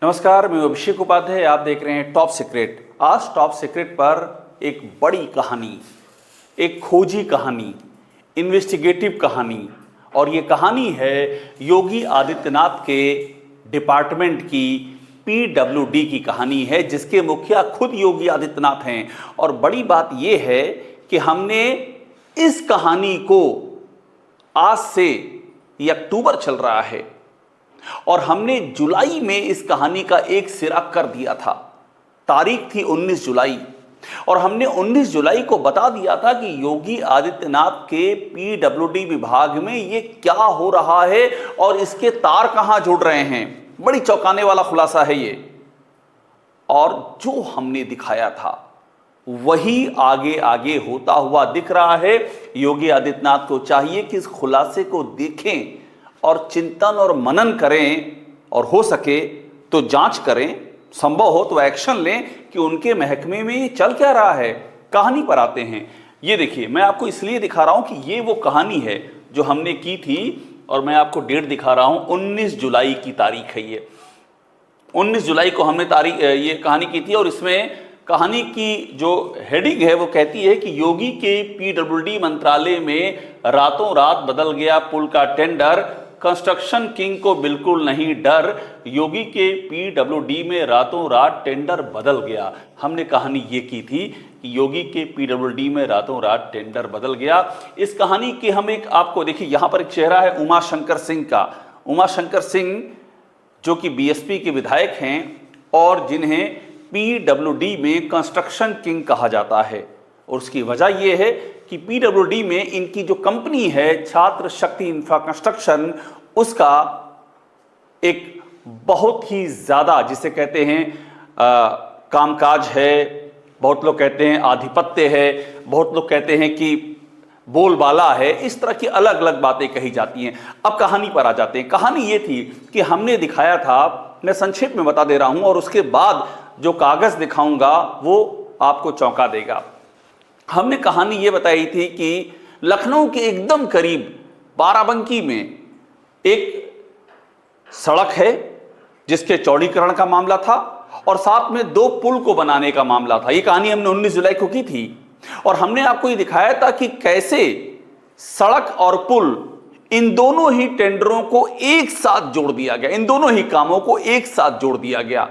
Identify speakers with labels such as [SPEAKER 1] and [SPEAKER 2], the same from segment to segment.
[SPEAKER 1] नमस्कार, मैं अभिषेक उपाध्याय। आप देख रहे हैं टॉप सीक्रेट। आज टॉप सीक्रेट पर एक बड़ी कहानी, एक खोजी कहानी, इन्वेस्टिगेटिव कहानी, और ये कहानी है योगी आदित्यनाथ के डिपार्टमेंट की पीडब्ल्यूडी की कहानी है, जिसके मुखिया खुद योगी आदित्यनाथ हैं। और बड़ी बात ये है कि हमने इस कहानी को आज से, ये अक्टूबर चल रहा है और हमने जुलाई में इस कहानी का एक सिरा कर दिया था। तारीख थी 19 जुलाई और हमने 19 जुलाई को बता दिया था कि योगी आदित्यनाथ के पीडब्ल्यूडी विभाग में ये क्या हो रहा है और इसके तार कहां जुड़ रहे हैं। बड़ी चौंकाने वाला खुलासा है ये। और जो हमने दिखाया था वही आगे आगे होता हुआ दिख रहा है। योगी आदित्यनाथ को चाहिए कि इस खुलासे को देखें और चिंतन और मनन करें, और हो सके तो जांच करें, संभव हो तो एक्शन लें कि उनके महकमे में ये चल क्या रहा है। कहानी पर आते हैं। ये देखिए, मैं आपको इसलिए दिखा रहा हूं कि ये वो कहानी है जो हमने की थी, और मैं आपको डेट दिखा रहा हूं। 19 जुलाई की तारीख है ये। 19 जुलाई को हमने ये कहानी की थी, और इसमें कहानी की जो हेडिंग है वो कहती है कि योगी के पीडब्ल्यूडी मंत्रालय में रातों रात बदल गया पुल का टेंडर, कंस्ट्रक्शन किंग को बिल्कुल नहीं डर। योगी के पीडब्ल्यूडी में रातों रात टेंडर बदल गया। हमने कहानी ये की थी कि योगी के पीडब्ल्यूडी में रातों रात टेंडर बदल गया। इस कहानी के हम एक, आपको देखिए यहां पर एक चेहरा है उमा शंकर सिंह का। उमा शंकर सिंह जो कि बीएसपी के विधायक हैं और जिन्हें पीडब्ल्यूडी में कंस्ट्रक्शन किंग कहा जाता है। और उसकी वजह यह है कि पीडब्ल्यूडी में इनकी जो कंपनी है छात्र शक्ति इंफ्रा कंस्ट्रक्शन, उसका एक बहुत ही ज्यादा, जिसे कहते हैं कामकाज है, बहुत लोग कहते हैं आधिपत्य है, बहुत लोग कहते हैं कि बोलबाला है। इस तरह की अलग अलग बातें कही जाती हैं। अब कहानी पर आ जाते हैं। कहानी ये थी कि हमने दिखाया था, मैं संक्षेप में बता दे रहा हूं, और उसके बाद जो कागज दिखाऊंगा वो आपको चौंका देगा। हमने कहानी ये बताई थी कि लखनऊ के एकदम करीब बाराबंकी में एक सड़क है जिसके चौड़ीकरण का मामला था, और साथ में 2 पुल को बनाने का मामला था। ये कहानी हमने 19 जुलाई को की थी, और हमने आपको ये दिखाया था कि कैसे सड़क और पुल, इन दोनों ही टेंडरों को एक साथ जोड़ दिया गया। इन दोनों ही कामों को एक साथ जोड़ दिया गया।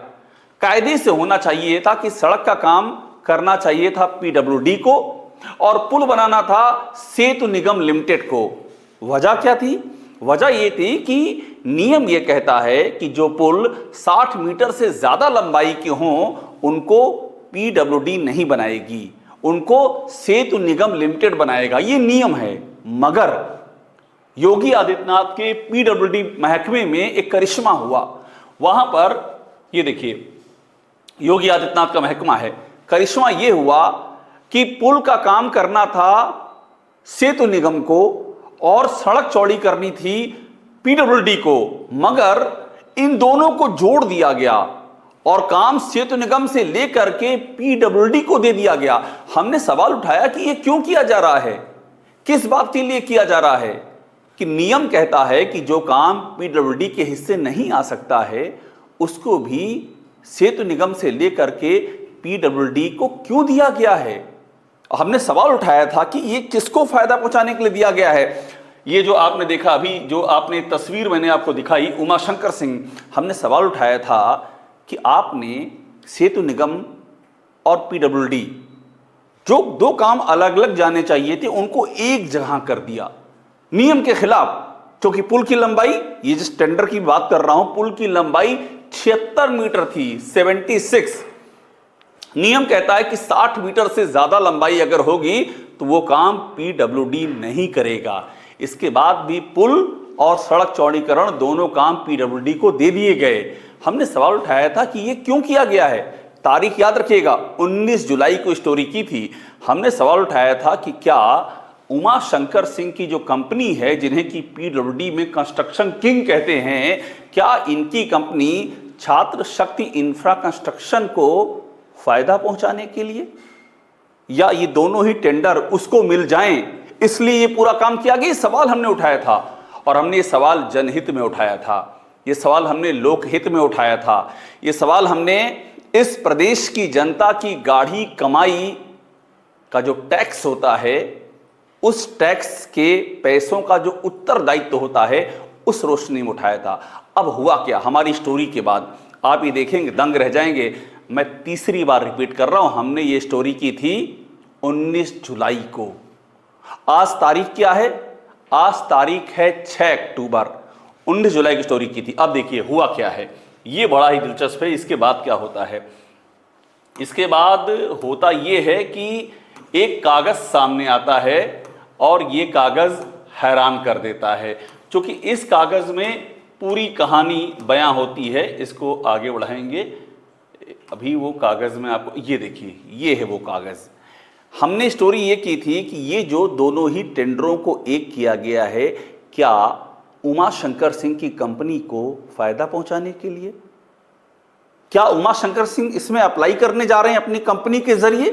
[SPEAKER 1] कायदे से होना चाहिए था कि सड़क का काम करना चाहिए था पीडब्ल्यूडी को, और पुल बनाना था सेतु निगम लिमिटेड को। वजह क्या थी? वजह यह थी कि नियम यह कहता है कि जो पुल 60 मीटर से ज्यादा लंबाई के हों उनको पीडब्ल्यूडी नहीं बनाएगी, उनको सेतु निगम लिमिटेड बनाएगा। यह नियम है। मगर योगी आदित्यनाथ के पीडब्ल्यूडी महकमे में एक करिश्मा हुआ। वहां पर ये देखिए, योगी आदित्यनाथ का महकमा है। करिश्मा यह हुआ कि पुल का काम करना था सेतु निगम को और सड़क चौड़ी करनी थी पीडब्ल्यूडी को, मगर इन दोनों को जोड़ दिया गया और काम सेतु निगम से लेकर के पीडब्ल्यूडी को दे दिया गया। हमने सवाल उठाया कि यह क्यों किया जा रहा है, किस बात के लिए किया जा रहा है। कि नियम कहता है कि जो काम पीडब्ल्यूडी के हिस्से नहीं आ सकता है उसको भी सेतु निगम से लेकर के पीडब्ल्यूडी को क्यों दिया गया है। हमने सवाल उठाया था कि ये किसको फायदा पहुंचाने के लिए दिया गया है। ये जो आपने देखा अभी, जो आपने तस्वीर मैंने आपको दिखाई, उमा शंकर सिंह, हमने सवाल उठाया था कि आपने सेतु निगम और पीडब्ल्यूडी, जो 2 काम अलग अलग जाने चाहिए थे, उनको एक जगह कर दिया नियम के खिलाफ। क्योंकि पुल की लंबाई, ये जिस टेंडर की बात कर रहा हूं, पुल की लंबाई 76 मीटर थी, 76। नियम कहता है कि 60 मीटर से ज्यादा लंबाई अगर होगी तो वो काम पीडब्ल्यूडी नहीं करेगा। इसके बाद भी पुल और सड़क चौड़ीकरण दोनों काम पीडब्ल्यूडी को दे दिए गए। हमने सवाल उठाया था कि ये क्यों किया गया है। तारीख याद रखिएगा, 19 जुलाई को स्टोरी की थी। हमने सवाल उठाया था कि क्या उमा शंकर सिंह की जो कंपनी है, जिन्हें की पीडब्ल्यूडी में कंस्ट्रक्शन किंग कहते हैं, क्या इनकी कंपनी छात्र शक्ति इंफ्रा कंस्ट्रक्शन को फायदा पहुंचाने के लिए, या ये दोनों ही टेंडर उसको मिल जाएं इसलिए ये पूरा काम किया गया। ये सवाल हमने उठाया था, और हमने ये सवाल जनहित में उठाया था। ये सवाल हमने लोकहित में उठाया था। ये सवाल हमने इस प्रदेश की जनता की गाढ़ी कमाई का जो टैक्स होता है, उस टैक्स के पैसों का जो उत्तरदायित्व होता है, उस रोशनी में उठाया था। अब हुआ क्या, हमारी स्टोरी के बाद आप ये देखेंगे दंग रह जाएंगे। मैं तीसरी बार रिपीट कर रहा हूं, हमने ये स्टोरी की थी 19 जुलाई को। आज तारीख क्या है? आज तारीख है 6 अक्टूबर। 19 जुलाई की स्टोरी की थी। अब देखिए हुआ क्या है, ये बड़ा ही दिलचस्प है। इसके बाद क्या होता है? इसके बाद होता ये है कि एक कागज सामने आता है और ये कागज हैरान कर देता है, क्योंकि इस कागज में पूरी कहानी बयां होती है। इसको आगे बढ़ाएंगे। अभी वो कागज में आपको ये देखिए, ये है वो कागज। हमने स्टोरी ये की थी कि ये जो दोनों ही टेंडरों को एक किया गया है, क्या उमा शंकर सिंह की कंपनी को फायदा पहुंचाने के लिए? क्या उमा शंकर सिंह इसमें अप्लाई करने जा रहे हैं अपनी कंपनी के जरिए?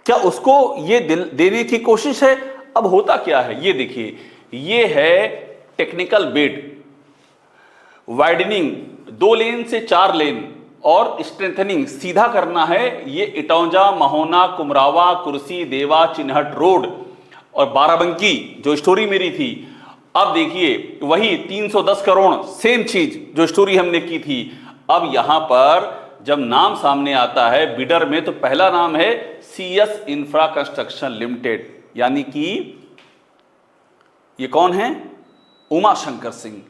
[SPEAKER 1] क्या उसको ये देने की कोशिश है? अब होता क्या है ये देखिए, ये है टेक्निकल बिड, वाइडनिंग 2 लेन से 4 लेन और स्ट्रेंथनिंग सीधा करना है। ये इटौंजा, महोना, कुमरावा, कुर्सी, देवा, चिन्हट रोड और बाराबंकी जो स्टोरी मेरी थी। अब देखिए वही 310 करोड़, सेम चीज जो स्टोरी हमने की थी। अब यहां पर जब नाम सामने आता है बिडर में, तो पहला नाम है CS इंफ्रा कंस्ट्रक्शन लिमिटेड, यानी कि ये कौन है? उमा शंकर सिंह,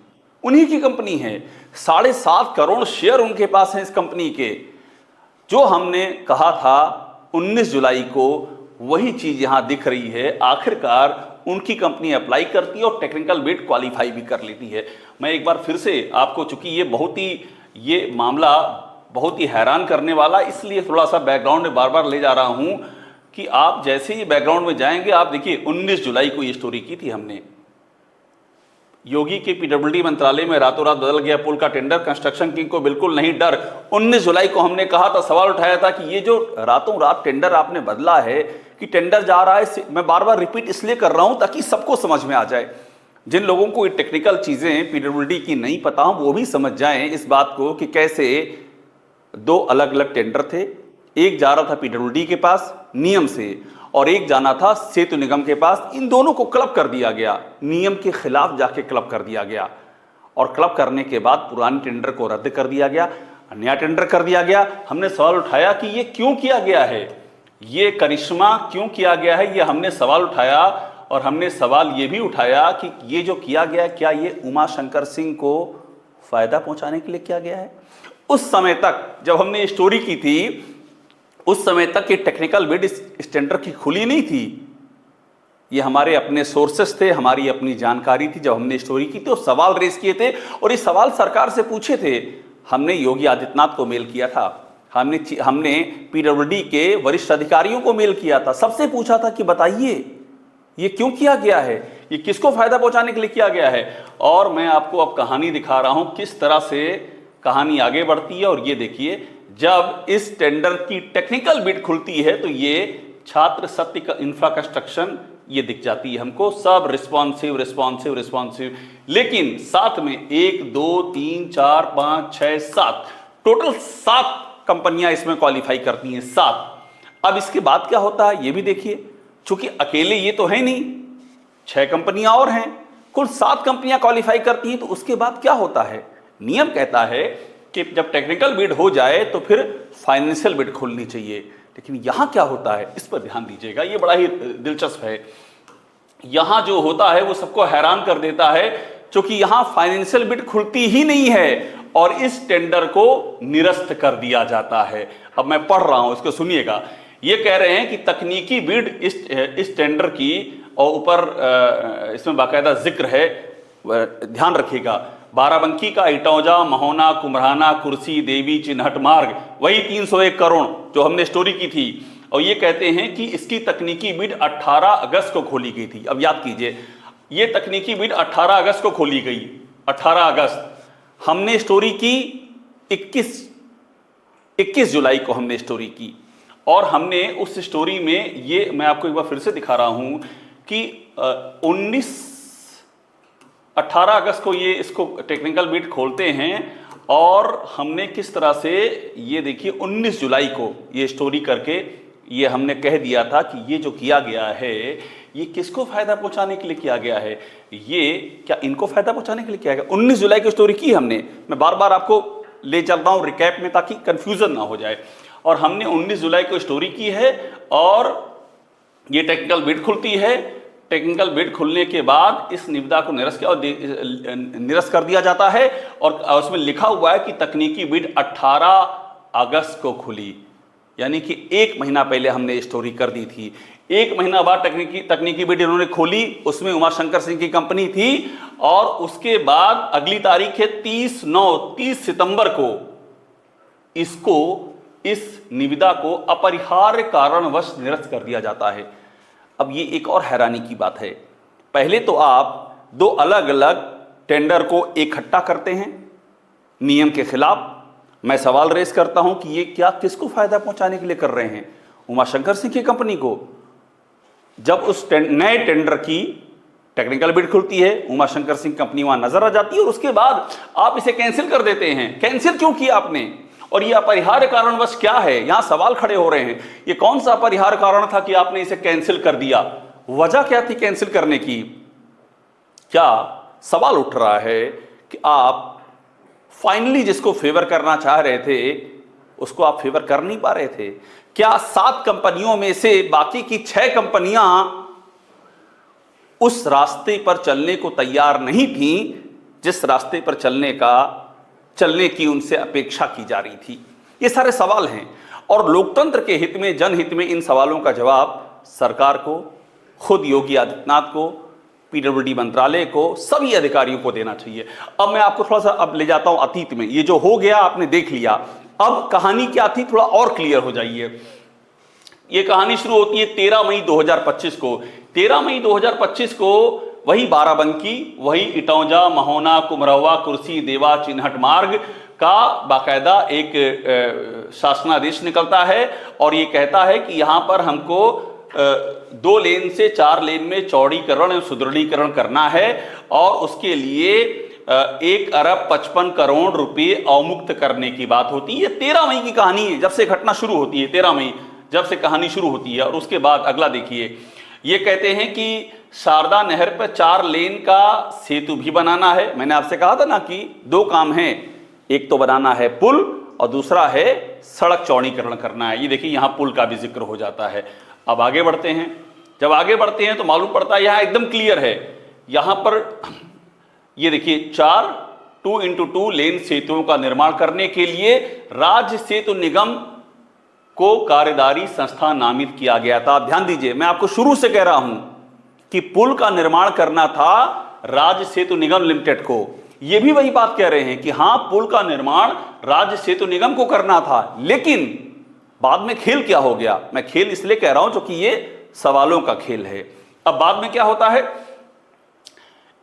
[SPEAKER 1] उन्हीं की कंपनी है। 7.5 करोड़ शेयर उनके पास हैं इस कंपनी के। जो हमने कहा था 19 जुलाई को, वही चीज यहां दिख रही है। आखिरकार उनकी कंपनी अप्लाई करती है और टेक्निकल बिड क्वालिफाई भी कर लेती है। मैं एक बार फिर से आपको, चूंकि ये मामला बहुत ही हैरान करने वाला, इसलिए थोड़ा सा बैकग्राउंड में बार बार ले जा रहा हूं कि आप जैसे ही बैकग्राउंड में जाएंगे, आप देखिए 19 जुलाई को ये स्टोरी की थी हमने। योगी के PWD मंत्रालय में रातों रात बदल गया पुल का टेंडर, कंस्ट्रक्शन किंग को बिल्कुल नहीं डर। 19 जुलाई को हमने कहा था, सवाल उठाया था कि ये जो रातों रात टेंडर आपने बदला है, कि टेंडर जा रहा है। मैं बार बार रिपीट इसलिए कर रहा हूं ताकि सबको समझ में आ जाए। जिन लोगों को ये टेक्निकल चीजें PWD की नहीं पता हो, वो भी समझ जाएं इस बात को कि कैसे 2 अलग अलग टेंडर थे। एक जा रहा था PWD के पास नियम से, और एक जाना था सेतु निगम के पास। इन दोनों को क्लब कर दिया गया, नियम के खिलाफ जाके क्लब कर दिया गया, और क्लब करने के बाद पुराने टेंडर को रद्द कर दिया गया, नया टेंडर कर दिया गया। हमने सवाल उठाया कि ये क्यों किया गया है, ये करिश्मा क्यों किया गया है, ये हमने सवाल उठाया। और हमने सवाल ये भी उठाया कि ये जो किया गया, क्या ये उमा शंकर सिंह को फायदा पहुंचाने के लिए किया गया है? उस समय तक जब हमने स्टोरी की थी, उस समय तक ये टेक्निकल बिड इस टेंडर की खुली नहीं थी। ये हमारे अपने सोर्सेस थे, हमारी अपनी जानकारी थी। जब हमने स्टोरी की तो सवाल रेस किए थे, और ये सवाल सरकार से पूछे थे। हमने योगी आदित्यनाथ को मेल किया था, हमने PWD के वरिष्ठ अधिकारियों को मेल किया था, सबसे पूछा था कि बताइए ये क्यों किया गया है, ये किसको फायदा पहुंचाने के लिए किया गया है। और मैं आपको अब कहानी दिखा रहा हूं, किस तरह से कहानी आगे बढ़ती है। और ये देखिए, जब इस टेंडर की टेक्निकल बिड खुलती है तो ये छात्र सत्य का इंफ्रा कंस्ट्रक्शन ये दिख जाती है हमको, सब रिस्पॉन्सिव। लेकिन साथ में 1 2 3 4 5 6 7 टोटल 7 कंपनियां इसमें क्वालिफाई करती हैं, 7। अब इसके बाद क्या होता है ये भी देखिए। चूंकि अकेले ये तो है नहीं, 6 कंपनियां और हैं, कुल 7 कंपनियां क्वालिफाई करती हैं। तो उसके बाद क्या होता है? नियम कहता है कि जब टेक्निकल बिड हो जाए तो फिर फाइनेंशियल बिड खोलनी चाहिए। लेकिन यहां क्या होता है, इस पर ध्यान दीजिएगा, ये बड़ा ही दिलचस्प है। यहां जो होता है वो सबको हैरान कर देता है, क्योंकि यहां फाइनेंशियल बिड खुलती ही नहीं है और इस टेंडर को निरस्त कर दिया जाता है। अब मैं पढ़ रहा हूं, इसको सुनिएगा। ये कह रहे हैं कि तकनीकी बिड इस टेंडर की, और ऊपर इसमें बाकायदा जिक्र है, ध्यान रखिएगा, बाराबंकी का इटौजा, महोना, कुम्हराना, कुर्सी, देवी, चिन्हट मार्ग, वही 301 करोड़ जो हमने स्टोरी की थी। और ये कहते हैं कि इसकी तकनीकी बिड 18 अगस्त को खोली गई थी। अब याद कीजिए, ये तकनीकी बिड 18 अगस्त को खोली गई, 18 अगस्त। हमने स्टोरी की 21 जुलाई को हमने स्टोरी की, और हमने उस स्टोरी में, ये मैं आपको एक बार फिर से दिखा रहा हूं कि 18 अगस्त को ये इसको टेक्निकल बिड खोलते हैं और हमने किस तरह से ये देखिए 19 जुलाई को ये स्टोरी करके ये हमने कह दिया था कि ये जो किया गया है ये किसको फायदा पहुंचाने के लिए किया गया है, ये क्या इनको फायदा पहुंचाने के लिए किया गया। 19 जुलाई की स्टोरी की हमने, मैं बार बार आपको ले चल रहा हूं रिकैप में ताकि कंफ्यूजन ना हो जाए। और हमने 19 जुलाई को स्टोरी की है और ये टेक्निकल बिड खुलती है। टेक्निकल बिड खुलने के बाद इस निविदा को निरस्त कर दिया जाता है और उसमें लिखा हुआ है कि तकनीकी बिड 18 अगस्त को खुली, यानी कि 1 महीना पहले हमने स्टोरी कर दी थी। 1 महीना बाद तकनीकी बिड इन्होंने खोली, उसमें उमाशंकर सिंह की कंपनी थी और उसके बाद अगली तारीख है 30 सितंबर को इसको इस निविदा को अपरिहार्य कारणवश निरस्त कर दिया जाता है। अब ये एक और हैरानी की बात है, पहले तो आप 2 अलग अलग टेंडर को इकट्ठा करते हैं नियम के खिलाफ। मैं सवाल रेस करता हूं कि ये क्या किसको फायदा पहुंचाने के लिए कर रहे हैं, उमाशंकर सिंह की कंपनी को। जब उस नए टेंडर की टेक्निकल बिड खुलती है, उमाशंकर सिंह कंपनी वहां नजर आ जाती है और उसके बाद आप इसे कैंसिल कर देते हैं। कैंसिल क्यों किया आपने, और ये अपरिहार्य कारणवश क्या है, यहां सवाल खड़े हो रहे हैं। ये कौन सा अपरिहार्य कारण था कि आपने इसे कैंसिल कर दिया, वजह क्या थी कैंसिल करने की। क्या सवाल उठ रहा है कि आप फाइनली जिसको फेवर करना चाह रहे थे उसको आप फेवर कर नहीं पा रहे थे। क्या 7 कंपनियों में से बाकी की 6 कंपनियां उस रास्ते पर चलने को तैयार नहीं थी जिस रास्ते पर चलने की उनसे अपेक्षा की जा रही थी। ये सारे सवाल हैं और लोकतंत्र के हित में, जनहित में इन सवालों का जवाब सरकार को, खुद योगी आदित्यनाथ को, पीडब्ल्यूडी मंत्रालय को, सभी अधिकारियों को देना चाहिए। अब मैं आपको थोड़ा सा अब ले जाता हूं अतीत में। ये जो हो गया आपने देख लिया, अब कहानी क्या थी थोड़ा और क्लियर हो जाइए। ये कहानी शुरू होती है 13 मई 2025 को। 13 मई 2025 को वही बाराबंकी, वही इटौंजा, महोना, कुमरहवा, कुर्सी, देवा, चिन्हट मार्ग का बाकायदा एक शासनादेश निकलता है और ये कहता है कि यहाँ पर हमको 2 लेन से 4 लेन में चौड़ीकरण एवं सुदृढ़ीकरण करना है और उसके लिए 1 अरब 55 करोड़ रुपए अवमुक्त करने की बात होती है। 13 मई की कहानी है, जब से घटना शुरू होती है, 13 मई जब से कहानी शुरू होती है। और उसके बाद अगला देखिए, ये कहते हैं कि शारदा नहर पर 4 लेन का सेतु भी बनाना है। मैंने आपसे कहा था ना कि 2 काम हैं, एक तो बनाना है पुल और दूसरा है सड़क चौड़ीकरण करना है। ये देखिए यहाँ पुल का भी जिक्र हो जाता है। अब आगे बढ़ते हैं, जब आगे बढ़ते हैं तो मालूम पड़ता है यहाँ एकदम क्लियर है। यहाँ पर ये देखिए 4 2x2 लेन सेतुओं का निर्माण करने के लिए राज्य सेतु निगम को कार्यदारी संस्था नामित किया गया था। ध्यान दीजिए, मैं आपको शुरू से कह रहा हूं कि पुल का निर्माण करना था राज्य सेतु निगम लिमिटेड को। ये भी वही बात कह रहे हैं कि हां पुल का निर्माण राज्य सेतु निगम को करना था, लेकिन बाद में खेल क्या हो गया। मैं खेल इसलिए कह रहा हूं क्योंकि ये सवालों का खेल है। अब बाद में क्या होता है,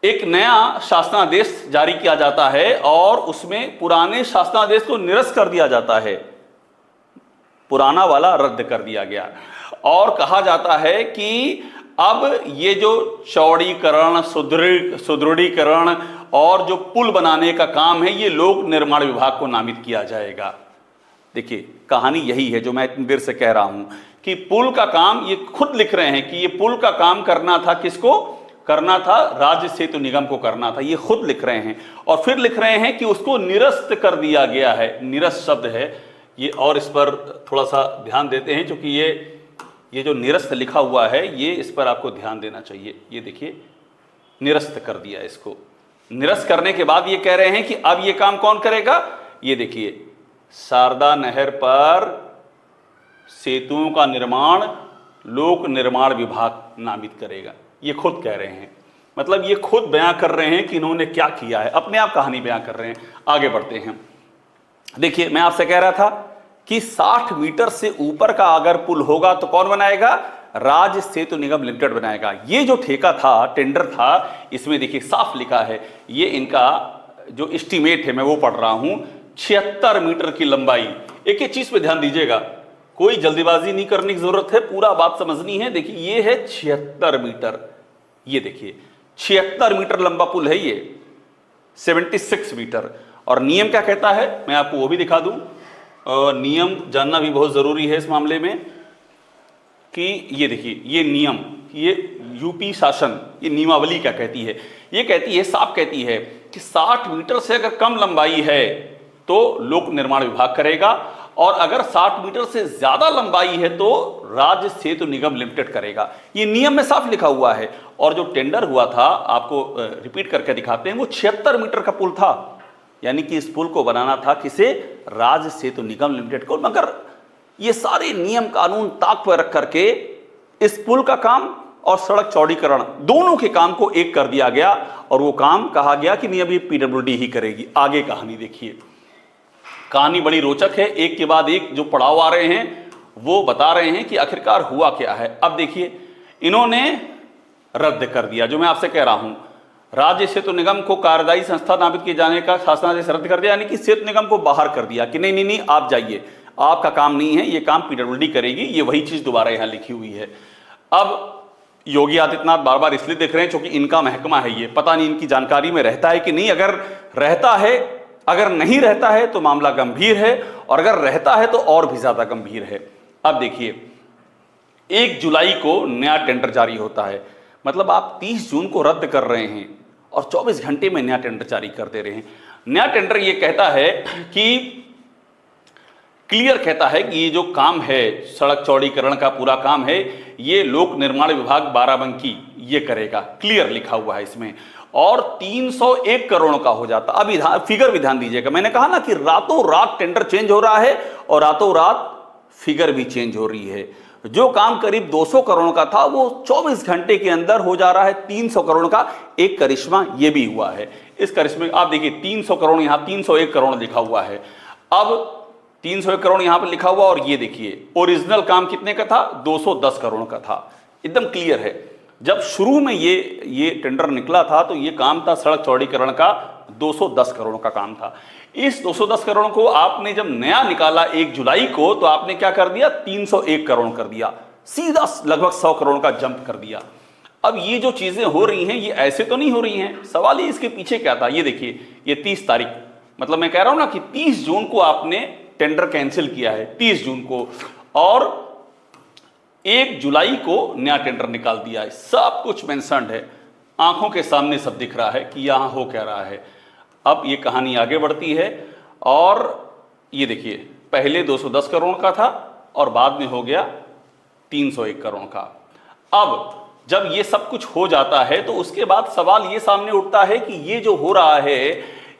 [SPEAKER 1] एक नया शासनादेश जारी किया जाता है और उसमें पुराने शासनादेश को निरस्त कर दिया जाता है, पुराना वाला रद्द कर दिया गया और कहा जाता है कि अब ये जो चौड़ीकरण, सुदृढ़ीकरण और जो पुल बनाने का काम है ये लोक निर्माण विभाग को नामित किया जाएगा। देखिए कहानी यही है जो मैं इतनी देर से कह रहा हूं कि पुल का काम, ये खुद लिख रहे हैं कि ये पुल का काम करना था, किसको करना था, राज्य सेतु निगम को करना था, ये खुद लिख रहे हैं। और फिर लिख रहे हैं कि उसको निरस्त कर दिया गया है। निरस्त शब्द है ये, और इस पर थोड़ा सा ध्यान देते हैं क्योंकि ये जो निरस्त लिखा हुआ है ये इस पर आपको ध्यान देना चाहिए। ये देखिए निरस्त कर दिया इसको। निरस्त करने के बाद ये कह रहे हैं कि अब ये काम कौन करेगा। ये देखिए शारदा नहर पर सेतुओं का निर्माण लोक निर्माण विभाग नामित करेगा। ये खुद कह रहे हैं, मतलब ये खुद बयां कर रहे हैं कि इन्होंने क्या किया है, अपने आप कहानी बयां कर रहे हैं। आगे बढ़ते हैं। देखिए मैं आपसे कह रहा था कि 60 मीटर से ऊपर का अगर पुल होगा तो कौन बनाएगा, राज्य सेतु निगम लिमिटेड बनाएगा। ये जो ठेका था, टेंडर था, इसमें देखिए साफ लिखा है, ये इनका जो एस्टीमेट है मैं वो पढ़ रहा हूं, 76 मीटर की लंबाई। एक एक चीज पे ध्यान दीजिएगा, कोई जल्दीबाजी नहीं करने की जरूरत है, पूरा बात समझनी है। देखिए ये है 76 मीटर, ये देखिए 76 मीटर लंबा पुल है ये, 76 मीटर। और नियम क्या कहता है, मैं आपको वो भी दिखा दूं। नियम जानना भी बहुत जरूरी है इस मामले में कि ये देखिए, ये नियम, ये यूपी शासन, ये नियमावली क्या कहती है, ये कहती है, साफ कहती है कि 60 मीटर से अगर कम लंबाई है तो लोक निर्माण विभाग करेगा, और अगर 60 मीटर से ज्यादा लंबाई है तो राज्य सेतु निगम लिमिटेड करेगा। ये नियम में साफ लिखा हुआ है। और जो टेंडर हुआ था, आपको रिपीट करके दिखाते हैं, वो 76 मीटर का पुल था, यानी कि इस पुल को बनाना था किसे, राज्य सेतु निगम लिमिटेड को। मगर ये सारे नियम कानून ताक पर रख करके इस पुल का काम और सड़क चौड़ीकरण दोनों के काम को एक कर दिया गया, और वो काम कहा गया कि नहीं अब ये पीडब्ल्यूडी ही करेगी। आगे कहानी देखिए, कहानी बड़ी रोचक है, एक के बाद एक जो पड़ाव आ रहे हैं वो बता रहे हैं कि आखिरकार हुआ क्या है। अब देखिए, इन्होंने रद्द कर दिया, जो मैं आपसे कह रहा हूं, राज्य सेतु निगम को कार्यदायी संस्था नामित किए जाने का शासनादेश रद्द कर दिया, यानी कि सेतु निगम को बाहर कर दिया कि नहीं नहीं नहीं, आप जाइए, आपका काम नहीं है, ये काम पीडब्ल्यूडी करेगी। ये वही चीज दोबारा यहां लिखी हुई है। अब योगी आदित्यनाथ बार बार इसलिए देख रहे हैं क्योंकि इनका महकमा है ये, पता नहीं इनकी जानकारी में रहता है कि नहीं। अगर रहता है, अगर नहीं रहता है तो मामला गंभीर है, और अगर रहता है तो और भी ज्यादा गंभीर है। अब देखिए, 1 जुलाई को नया टेंडर जारी होता है, मतलब आप 30 जून को रद्द कर रहे हैं और 24 घंटे में नया टेंडर जारी कर दे रहे हैं। नया टेंडर ये कहता है कि क्लियर कहता है कि ये जो काम है, सड़क चौड़ीकरण का पूरा काम है, ये लोक निर्माण विभाग बाराबंकी ये करेगा, क्लियर लिखा हुआ है इसमें। और 301 करोड़ का हो जाता। अब फिगर भी ध्यान दीजिएगा, मैंने कहा ना कि रातों रात टेंडर चेंज हो रहा है और रातों रात फिगर भी चेंज हो रही है। जो काम करीब 200 करोड़ का था वो 24 घंटे के अंदर हो जा रहा है 300 करोड़ का। एक करिश्मा ये भी हुआ है। इस करिश्मे आप देखिए, 300 करोड़ यहां 301 करोड़ लिखा हुआ है। अब 301 करोड़ यहां पर लिखा हुआ, और ये देखिए ओरिजिनल काम कितने का था, 210 करोड़ का था। एकदम क्लियर है। जब शुरू में ये टेंडर निकला था तो ये काम था सड़क चौड़ीकरण का 210 करोड़ का काम था। इस 210 करोड़ को आपने जब नया निकाला 1 जुलाई को, तो आपने क्या कर दिया, 301 करोड़ कर दिया, सीधा लगभग 100 करोड़ का जंप कर दिया। अब ये जो चीजें हो रही हैं ये ऐसे तो नहीं हो रही हैं। सवाल ये इसके पीछे क्या था, ये देखिए, ये 30 तारीख, मतलब मैं कह रहा हूं ना कि 30 जून को आपने टेंडर कैंसिल किया है, 30 जून को, और 1 जुलाई को नया टेंडर निकाल दिया है। सब कुछ मेंशन्ड है, आंखों के सामने सब दिख रहा है कि यहां हो क्या रहा है। अब ये कहानी आगे बढ़ती है, और ये देखिए, पहले 210 करोड़ का था और बाद में हो गया 301 करोड़ का। अब जब ये सब कुछ हो जाता है तो उसके बाद सवाल ये सामने उठता है कि ये जो हो रहा है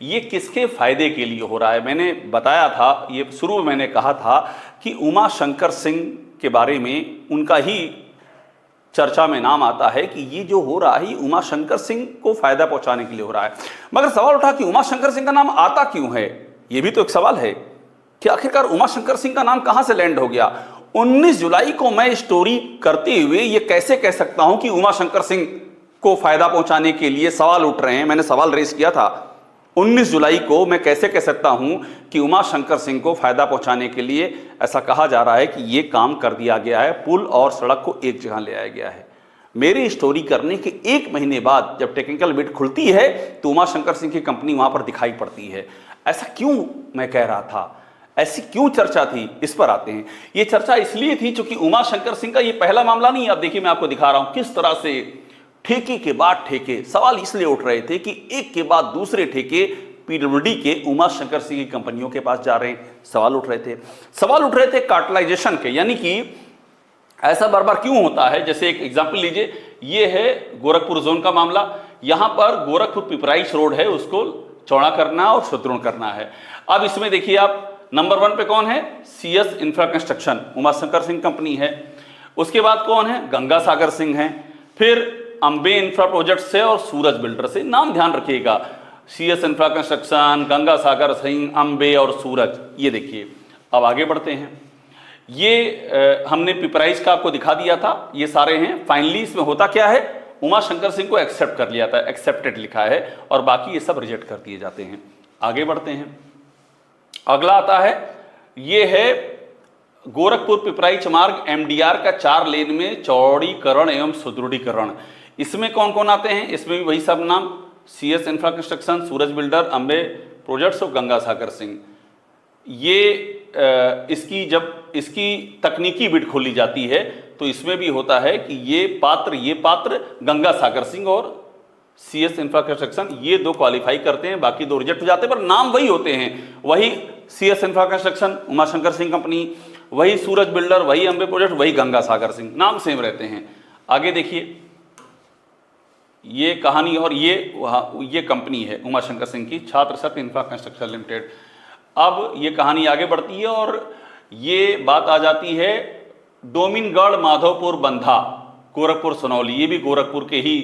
[SPEAKER 1] ये किसके फायदे के लिए हो रहा है। मैंने बताया था, ये शुरू में मैंने कहा था कि उमा शंकर सिंह के बारे में उनका ही चर्चा में नाम आता है कि ये जो हो रहा है उमा शंकर सिंह को फायदा पहुंचाने के लिए हो रहा है। मगर सवाल उठा कि उमा शंकर सिंह का नाम आता क्यों है, ये भी तो एक सवाल है कि आखिरकार उमा शंकर सिंह का नाम कहां से लैंड हो गया। 19 जुलाई को मैं स्टोरी करते हुए ये कैसे कह सकता हूं कि उमा शंकर सिंह को फायदा पहुंचाने के लिए सवाल उठ रहे हैं। मैंने सवाल रेस किया था 19 जुलाई को, मैं कैसे कह सकता हूं कि उमा शंकर सिंह को फायदा पहुंचाने के लिए ऐसा कहा जा रहा है कि ये काम कर दिया गया है, पुल और सड़क को एक जगह ले आया गया है। मेरी स्टोरी करने के 1 महीने बाद जब टेक्निकल बिड खुलती है तो उमा शंकर सिंह की कंपनी वहां पर दिखाई पड़ती है। ऐसा क्यों मैं कह रहा था, ऐसी क्यों चर्चा थी, इस पर आते हैं। ये चर्चा इसलिए थी क्योंकि उमा शंकर सिंह का ये पहला मामला नहीं है। अब देखिए, मैं आपको दिखा रहा हूं किस तरह से ठेके के बाद ठेके, सवाल इसलिए उठ रहे थे कि एक के बाद दूसरे ठेके पीडब्ल्यूडी के उमा शंकर सिंह की कंपनियों के पास जा रहे हैं। सवाल उठ रहे थे कार्टेलाइजेशन के, यानी कि ऐसा बार बार क्यों होता है। जैसे एक एग्जांपल लीजिए, ये है गोरखपुर जोन का मामला। यहां पर गोरखपुर पिपराइच रोड है, उसको चौड़ा करना और सुदृढ़ करना है। अब इसमें देखिए, आप नंबर 1 पे कौन है, CS infra construction, Uma Shankar Singh company है। उसके बाद कौन है, गंगा सागर सिंह है। फिर अंबे इंफ्रा प्रोजेक्ट से और सूरज बिल्डर से। नाम ध्यान रखिएगा, CS infra construction, Ganga Sagar Singh, Ambe और सूरज। ये देखिए, अब आगे बढ़ते हैं। ये हमने पिपराइच का आपको दिखा दिया था, ये सारे हैं। फाइनली इसमें होता क्या है, उमा शंकर सिंह को एक्सेप्ट कर लिया था, एक्सेप्टेड लिखा है, और बाकी ये सब रिजेक्ट कर दिए जाते हैं। आगे बढ़ते हैं, अगला आता है, ये है गोरखपुर पिपराइच मार्ग MDR का 4 लेन में चौड़ीकरण एवं सुदृढ़ीकरण। इसमें कौन कौन आते हैं? इसमें भी वही सब नाम, CS इंफ्रा कंस्ट्रक्शन, सूरज बिल्डर, अंबे प्रोजेक्ट्स और गंगा सागर सिंह। ये इसकी जब इसकी तकनीकी बिड खोली जाती है तो इसमें भी होता है कि ये पात्र गंगा सागर सिंह और CS इंफ्रा कंस्ट्रक्शन, ये 2 क्वालिफाई करते हैं, बाकी 2 रिजेक्ट हो जाते हैं, पर नाम वही होते हैं। वही CS infra construction Umashankar Singh company, वही सूरज बिल्डर, वही अंबे प्रोजेक्ट, वही गंगा सागर सिंह, नाम सेम रहते हैं। आगे देखिए ये कहानी, और ये कंपनी है उमाशंकर सिंह की, छात्र सत्य इंफ्रा कंस्ट्रक्शन लिमिटेड। अब ये कहानी आगे बढ़ती है और ये बात आ जाती है डोमिनगढ़ माधोपुर बंधा गोरखपुर सोनौली, ये भी गोरखपुर के ही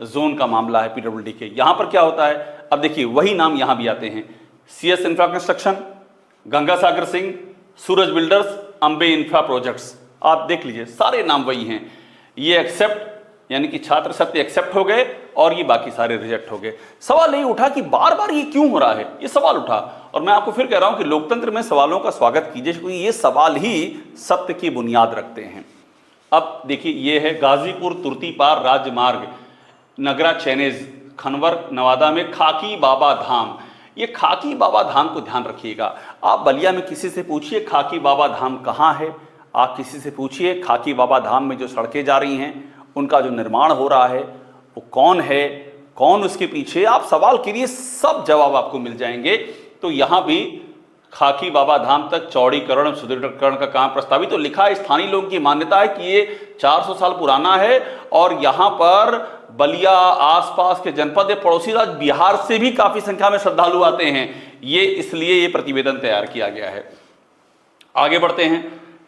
[SPEAKER 1] जोन का मामला है PWD के। यहां पर क्या होता है, अब देखिए वही नाम यहां भी आते हैं, CS infra construction, Ganga Sagar Singh, सूरज बिल्डर्स, अंबे इंफ्रा प्रोजेक्ट्स। आप देख लीजिए सारे नाम वही हैं। ये एक्सेप्ट यानी कि छात्र सत्य एक्सेप्ट हो गए और ये बाकी सारे रिजेक्ट हो गए। सवाल ये उठा कि बार बार ये क्यों हो रहा है, ये सवाल उठा, और मैं आपको फिर कह रहा हूं कि लोकतंत्र में सवालों का स्वागत कीजिए क्योंकि ये सवाल ही सत्य की बुनियाद रखते हैं। अब देखिए ये है गाजीपुर तुर्तीपार राज्य मार्ग, नगरा चैनेज, खनवर नवादा में खाकी बाबा धाम। ये खाकी बाबा धाम को ध्यान रखिएगा। आप बलिया में किसी से पूछिए खाकी बाबा धाम कहाँ है, आप किसी से पूछिए खाकी बाबा धाम में जो सड़कें जा रही हैं उनका जो निर्माण हो रहा है वो कौन है, कौन उसके पीछे, आप सवाल करिए सब जवाब आपको मिल जाएंगे। तो यहाँ भी खाकी बाबा धाम तक चौड़ीकरण सुदृढ़ीकरण का काम प्रस्तावित, तो लिखा है स्थानीय लोगों की मान्यता है कि ये 400 साल पुराना है और यहाँ पर बलिया आसपास के जनपद पड़ोसी राज्य बिहार से भी काफी संख्या में श्रद्धालु आते हैं, ये इसलिए ये प्रतिवेदन तैयार किया गया है। आगे बढ़ते हैं,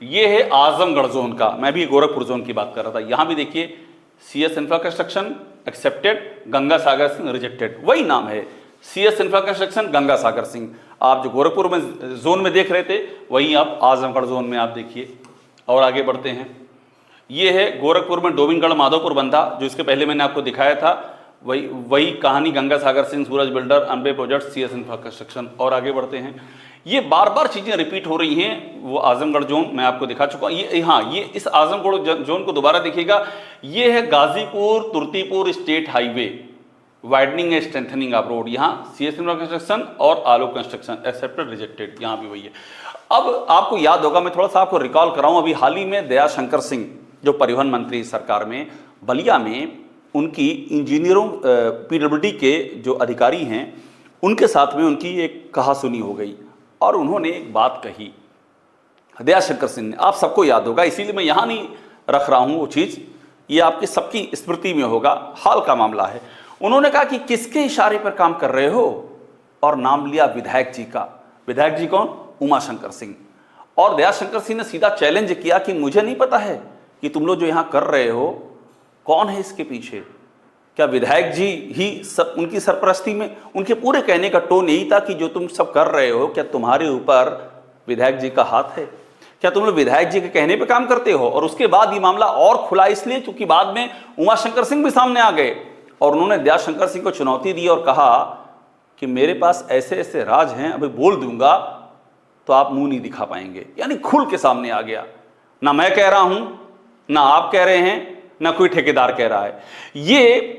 [SPEAKER 1] ये है आजमगढ़ जोन का, मैं भी गोरखपुर जोन की बात कर रहा था। यहां भी देखिए CS infra construction accepted, Ganga Sagar Singh rejected, वही नाम है CS infra construction Ganga Sagar Singh. आप जो गोरखपुर में जोन में देख रहे थे वहीं आप आजमगढ़ जोन में आप देखिए। और आगे बढ़ते हैं, ये है गोरखपुर में डोमिनगढ़ माधोपुर बंधा, जो इसके पहले मैंने आपको दिखाया था, वही कहानी Ganga Sagar Singh, Suraj builder, Ambe project, CS infra construction. और आगे बढ़ते हैं, ये बार बार चीजें रिपीट हो रही हैं। वो आजमगढ़ जोन मैं आपको दिखा चुका हूं, ये हाँ, ये इस आजमगढ़ जोन को दोबारा देखिएगा। ये है Ghazipur Turtipur state highway, widening and strengthening of road, यहाँ CS इंफ्रा कंस्ट्रक्शन और आलोक कंस्ट्रक्शन एक्सेप्टेड रिजेक्टेड, यहाँ भी वही है। अब आपको याद होगा, मैं थोड़ा सा आपको रिकॉल कराऊं, अभी हाल ही में दयाशंकर सिंह जो परिवहन मंत्री सरकार में, बलिया में उनकी इंजीनियरों PWD के जो अधिकारी हैं उनके साथ में उनकी एक कहासुनी हो गई और उन्होंने एक बात कही, दयाशंकर सिंह ने, आप सबको याद होगा, इसीलिए मैं यहाँ नहीं रख रहा हूँ वो चीज़, ये आपकी सबकी स्मृति में होगा, हाल का मामला है। उन्होंने कहा कि किसके इशारे पर काम कर रहे हो, और नाम लिया विधायक जी का। विधायक जी कौन? उमाशंकर सिंह। और दयाशंकर सिंह ने सीधा चैलेंज किया कि मुझे नहीं पता है कि तुम लोग जो यहाँ कर रहे हो कौन है इसके पीछे, क्या विधायक जी ही सब उनकी सरपरस्ती में? उनके पूरे कहने का टोन यही था कि जो तुम सब कर रहे हो क्या तुम्हारे ऊपर विधायक जी का हाथ है, क्या तुम लोग विधायक जी के कहने पे काम करते हो? और उसके बाद ये मामला और खुला इसलिए क्योंकि बाद में उमाशंकर सिंह भी सामने आ गए और उन्होंने दयाशंकर सिंह को चुनौती दी और कहा कि मेरे पास ऐसे ऐसे राज हैं, अभी बोल दूंगा तो आप मुंह नहीं दिखा पाएंगे। यानी खुल के सामने आ गया, ना मैं कह रहा हूं, ना आप कह रहे हैं, ना कोई ठेकेदार कह रहा है। ये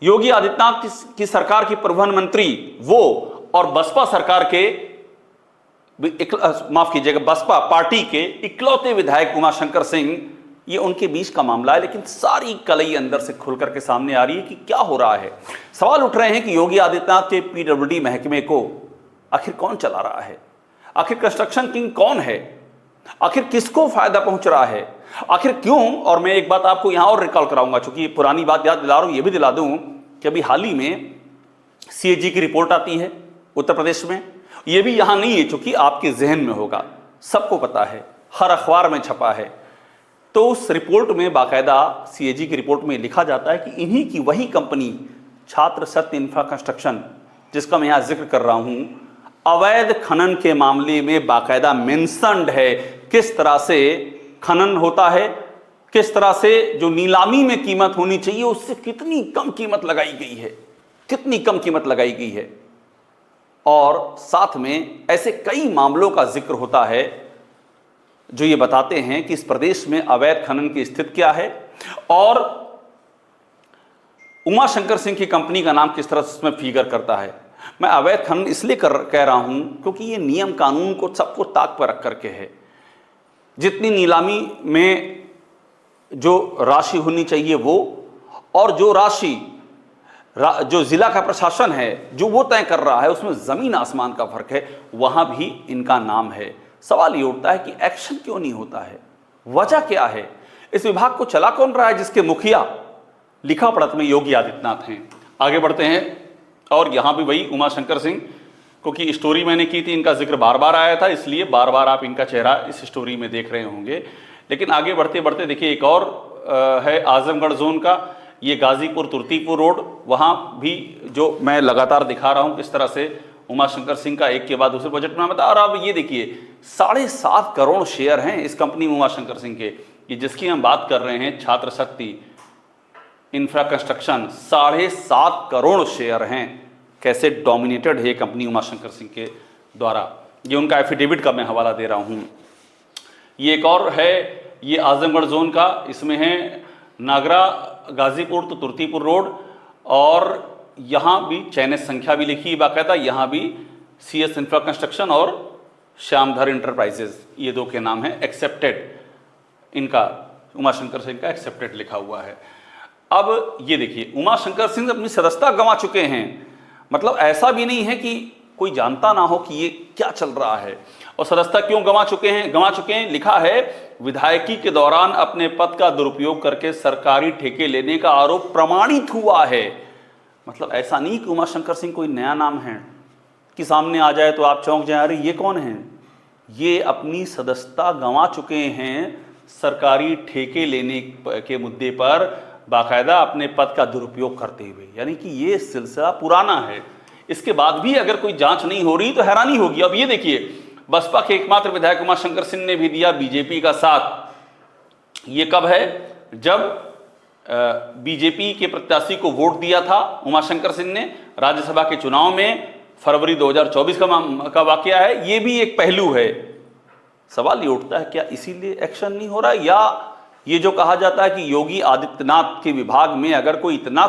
[SPEAKER 1] योगी आदित्यनाथ की सरकार की परिवहन मंत्री वो और बसपा सरकार के, माफ कीजिएगा, बसपा पार्टी के इकलौते विधायक उमाशंकर सिंह, ये उनके बीच का मामला है। लेकिन सारी कलई अंदर से खुल करके सामने आ रही है कि क्या हो रहा है। सवाल उठ रहे हैं कि योगी आदित्यनाथ के PWD महकमे को आखिर कौन चला रहा है, आखिर कंस्ट्रक्शन किंग कौन है, आखिर किसको फायदा पहुंच रहा है, आखिर क्यों? और मैं एक बात आपको यहां और रिकॉल कराऊंगा, चूंकि पुरानी बात याद दिला रहा हूं, यह भी दिला दूं कि अभी हाल ही में CAG की रिपोर्ट आती है उत्तर प्रदेश में। यह भी यहां नहीं है, चूंकि आपके जहन में होगा, सबको पता है, हर अखबार में छपा है। तो उस रिपोर्ट में बाकायदा CAG की रिपोर्ट में लिखा जाता है कि इन्हीं की वही कंपनी छात्र सत्य इंफ्रा कंस्ट्रक्शन, जिसका मैं यहां जिक्र कर रहा हूं, अवैध खनन के मामले में बाकायदा मेंशन्ड है। किस तरह से खनन होता है, किस तरह से जो नीलामी में कीमत होनी चाहिए उससे कितनी कम कीमत लगाई गई है, कितनी कम कीमत लगाई गई है। और साथ में ऐसे कई मामलों का जिक्र होता है जो ये बताते हैं कि इस प्रदेश में अवैध खनन की स्थिति क्या है और उमा शंकर सिंह की कंपनी का नाम किस तरह से इसमें फिगर करता है। मैं अवैध खनन इसलिए कह रहा हूं क्योंकि ये नियम कानून को सबको ताक पर रख करके है। जितनी नीलामी में जो राशि होनी चाहिए वो, और जो राशि जो जिला का प्रशासन है जो वो तय कर रहा है, उसमें जमीन आसमान का फर्क है, वहां भी इनका नाम है। सवाल ये उठता है कि एक्शन क्यों नहीं होता है, वजह क्या है? इस विभाग को चला कौन रहा है जिसके मुखिया लिखा पढ़त में योगी आदित्यनाथ हैं। आगे बढ़ते हैं, और यहां भी वही उमा शंकर सिंह, क्योंकि स्टोरी मैंने की थी, इनका जिक्र बार बार आया था, इसलिए बार बार आप इनका चेहरा इस स्टोरी में देख रहे होंगे। लेकिन आगे बढ़ते बढ़ते देखिए एक और है आजमगढ़ जोन का, ये गाजीपुर तुर्तीपुर रोड, वहाँ भी जो मैं लगातार दिखा रहा हूँ किस तरह से उमा शंकर सिंह का एक के बाद दूसरे बजट में बता। और अब ये देखिए 7.5 करोड़ शेयर हैं इस कंपनी उमा शंकर सिंह के, ये जिसकी हम बात कर रहे हैं छात्र शक्ति इंफ्रा कंस्ट्रक्शन, 7.5 करोड़ शेयर हैं। कैसे डोमिनेटेड है ये कंपनी उमा शंकर सिंह के द्वारा, ये उनका एफिडेविट का मैं हवाला दे रहा हूँ। ये एक और है, ये आजमगढ़ जोन का, इसमें है नागरा गाजीपुर तो तुर्तीपुर रोड, और यहाँ भी चयनित संख्या भी लिखी है बाकायदा, यहाँ भी CS इंफ्रा कंस्ट्रक्शन और श्यामधर इंटरप्राइजेज, ये दो के नाम है। एक्सेप्टेड इनका उमा शंकर सिंह का एक्सेप्टेड लिखा हुआ है। अब ये देखिए उमा शंकर सिंह अपनी सदस्यता गंवा चुके हैं, मतलब ऐसा भी नहीं है कि कोई जानता ना हो कि ये क्या चल रहा है। और सदस्यता क्यों गंवा चुके हैं? लिखा है विधायकी के दौरान अपने पद का दुरुपयोग करके सरकारी ठेके लेने का आरोप प्रमाणित हुआ है। मतलब ऐसा नहीं कि उमा शंकर सिंह कोई नया नाम है कि सामने आ जाए तो आप चौंक जाए, अरे ये कौन है। ये अपनी सदस्यता गंवा चुके हैं सरकारी ठेके लेने के मुद्दे पर बाकायदा अपने पद का दुरुपयोग करते हुए, यानी कि ये सिलसिला पुराना है। इसके बाद भी अगर कोई जांच नहीं हो रही तो हैरानी होगी। अब ये देखिए बसपा के एकमात्र विधायक उमा शंकर सिंह ने भी दिया बीजेपी का साथ। ये कब है? जब बीजेपी के प्रत्याशी को वोट दिया था उमा शंकर सिंह ने राज्यसभा के चुनाव में, फरवरी 2024 का वाकया है। ये भी एक पहलू है। सवाल ये उठता है क्या इसीलिए एक्शन नहीं हो रहा है, या ये जो कहा जाता है कि योगी आदित्यनाथ के विभाग में अगर कोई इतना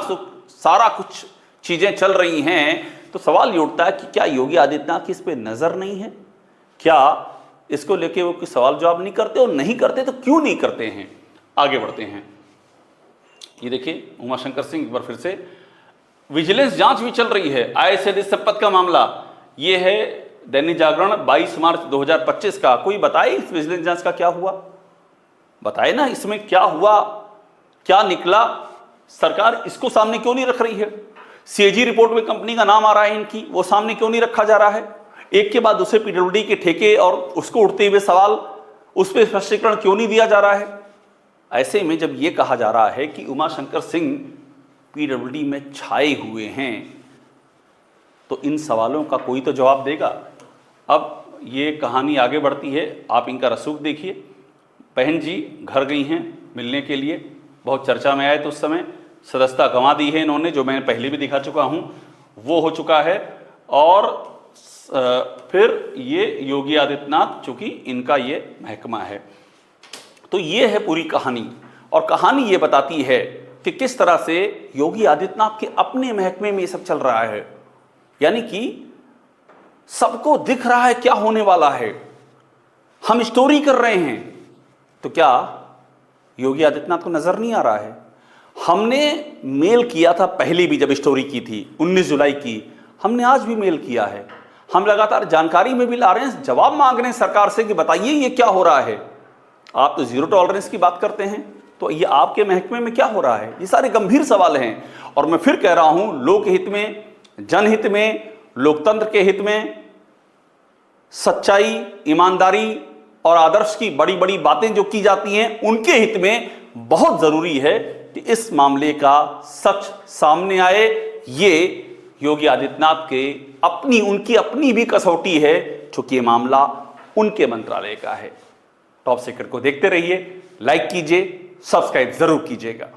[SPEAKER 1] सारा कुछ चीजें चल रही हैं तो सवाल ये उठता है कि क्या योगी आदित्यनाथ की इस पे नजर नहीं है? क्या इसको लेके वो कोई सवाल जवाब नहीं करते, और नहीं करते तो क्यों नहीं करते हैं? आगे बढ़ते हैं। ये देखिए उमा शंकर सिंह एक बार फिर से, विजिलेंस जांच भी चल रही है आय से अधिक संपत्ति का मामला। ये है दैनिक जागरण 22 मार्च 2025 का। कोई बताए इस विजिलेंस जांच का क्या हुआ? बताए ना, इसमें क्या हुआ, क्या निकला? सरकार इसको सामने क्यों नहीं रख रही है? CAG रिपोर्ट में कंपनी का नाम आ रहा है इनकी, वो सामने क्यों नहीं रखा जा रहा है? एक के बाद दूसरे PWD के ठेके और उसको उठते हुए सवाल, उस पर स्पष्टीकरण क्यों नहीं दिया जा रहा है? ऐसे में जब ये कहा जा रहा है कि उमा शंकर सिंह PWD में छाए हुए हैं तो इन सवालों का कोई तो जवाब देगा। अब ये कहानी आगे बढ़ती है, आप इनका रसूख देखिए। बहन जी घर गई हैं मिलने के लिए, बहुत चर्चा में आए तो उस समय सदस्यता गंवा दी है इन्होंने, जो मैंने पहले भी दिखा चुका हूं, वो हो चुका है। और फिर ये योगी आदित्यनाथ, चूंकि इनका ये महकमा है, तो ये है पूरी कहानी। और कहानी ये बताती है कि किस तरह से योगी आदित्यनाथ के अपने महकमे में ये सब चल रहा है, यानी कि सबको दिख रहा है क्या होने वाला है। हम स्टोरी कर रहे हैं तो क्या योगी आदित्यनाथ को नजर नहीं आ रहा है? हमने मेल किया था पहले भी, जब स्टोरी की थी 19 जुलाई की, हमने आज भी मेल किया है। हम लगातार जानकारी में भी ला रहे हैं, जवाब मांग रहे हैं सरकार से कि बताइए ये क्या हो रहा है। आप तो जीरो टॉलरेंस की बात करते हैं, तो ये आपके महकमे में क्या हो रहा है? ये सारे गंभीर सवाल हैं। और मैं फिर कह रहा हूं, लोक हित में, जनहित में, लोकतंत्र के हित में सच्चाई, ईमानदारी और आदर्श की बड़ी बड़ी बातें जो की जाती हैं, उनके हित में बहुत जरूरी है कि इस मामले का सच सामने आए। ये योगी आदित्यनाथ के उनकी अपनी भी कसौटी है, चूंकि ये मामला उनके मंत्रालय का है। टॉप सीक्रेट को देखते रहिए, लाइक कीजिए, सब्सक्राइब जरूर कीजिएगा।